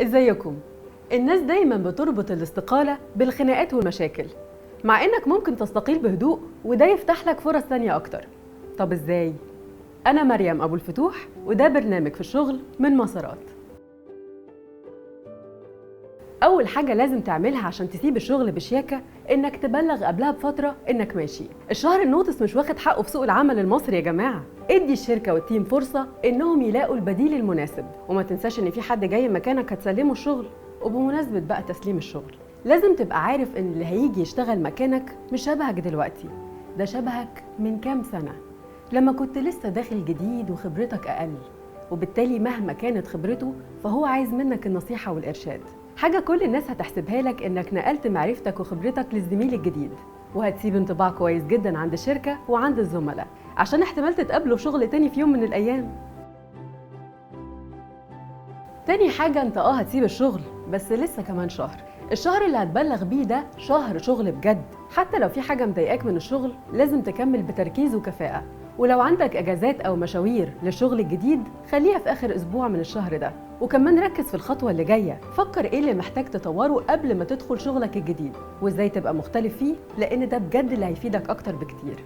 ازيكم؟ الناس دايما بتربط الاستقالة بالخناقات والمشاكل، مع انك ممكن تستقيل بهدوء وده يفتح لك فرص تانية اكتر. طب ازاي؟ انا مريم ابو الفتوح وده برنامج في الشغل من مسارات. اول حاجة لازم تعملها عشان تسيب الشغل بشياكة انك تبلغ قبلها بفترة انك ماشي. الشهر النوتس مش واخد حقه في سوق العمل المصري يا جماعة. ادي الشركة والتيم فرصة انهم يلاقوا البديل المناسب، وما تنساش ان في حد جاي مكانك هتسلمه الشغل. وبمناسبة بقى تسليم الشغل، لازم تبقى عارف ان اللي هيجي يشتغل مكانك مش شبهك دلوقتي، ده شبهك من كام سنة لما كنت لسه داخل جديد وخبرتك اقل، وبالتالي مهما كانت خبرته فهو عايز منك النصيحة والإرشاد. حاجة كل الناس هتحسبها لك إنك نقلت معرفتك وخبرتك للزميل الجديد، وهتسيب انطباع كويس جدا عند الشركة وعند الزملاء عشان احتمال تتقابلوا في شغل تاني في يوم من الأيام. تاني حاجة انت هتسيب الشغل بس لسه كمان شهر. الشهر اللي هتبلغ بيه ده شهر شغل بجد، حتى لو في حاجة مضايقاك من الشغل لازم تكمل بتركيز وكفاءة. ولو عندك اجازات او مشاوير للشغل الجديد خليها في اخر اسبوع من الشهر ده. وكمان ركز في الخطوة اللي جاية، فكر ايه اللي محتاج تطوره قبل ما تدخل شغلك الجديد وازاي تبقى مختلف فيه، لان ده بجد اللي هيفيدك اكتر بكتير.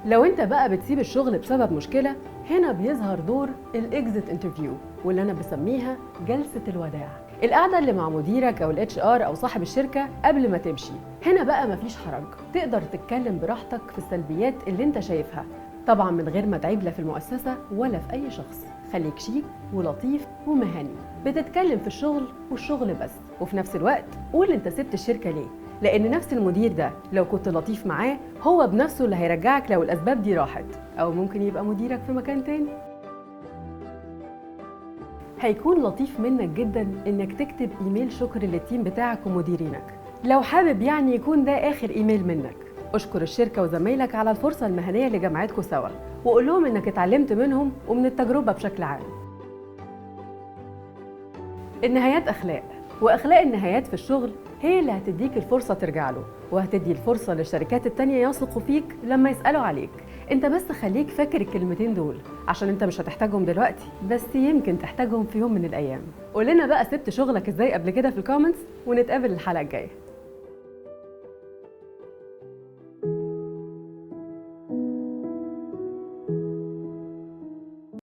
لو انت بقى بتسيب الشغل بسبب مشكلة، هنا بيظهر دور الاكزيت انترفيو، واللي انا بسميها جلسة الوداع. القعدة اللي مع مديرك او الاتش ار او صاحب الشركة قبل ما تمشي. هنا بقى مفيش حرج، تقدر تتكلم براحتك في السلبيات اللي انت شايفها، طبعا من غير ما تعيب لا في المؤسسة ولا في اي شخص. خليك شيك ولطيف ومهني، بتتكلم في الشغل والشغل بس، وفي نفس الوقت قول انت سبت الشركة ليه، لأن نفس المدير ده لو كنت لطيف معاه هو بنفسه اللي هيرجعك لو الأسباب دي راحت، أو ممكن يبقى مديرك في مكان تاني. هيكون لطيف منك جدا إنك تكتب إيميل شكر للتيم بتاعك ومديرينك، لو حابب يعني يكون ده آخر إيميل منك. اشكر الشركة وزمايلك على الفرصة المهنية اللي جمعتكم سوا، وقول لهم إنك اتعلمت منهم ومن التجربة بشكل عام. النهايات أخلاق، وأخلاق النهايات في الشغل هي اللي هتديك الفرصة ترجع له، وهتدي الفرصة للشركات التانية يثقوا فيك لما يسألوا عليك. انت بس خليك فاكر الكلمتين دول عشان انت مش هتحتاجهم دلوقتي، بس يمكن تحتاجهم في يوم من الأيام. قولنا بقى سبت شغلك ازاي قبل كده في الكومنتس، ونتقابل الحلقة الجاية.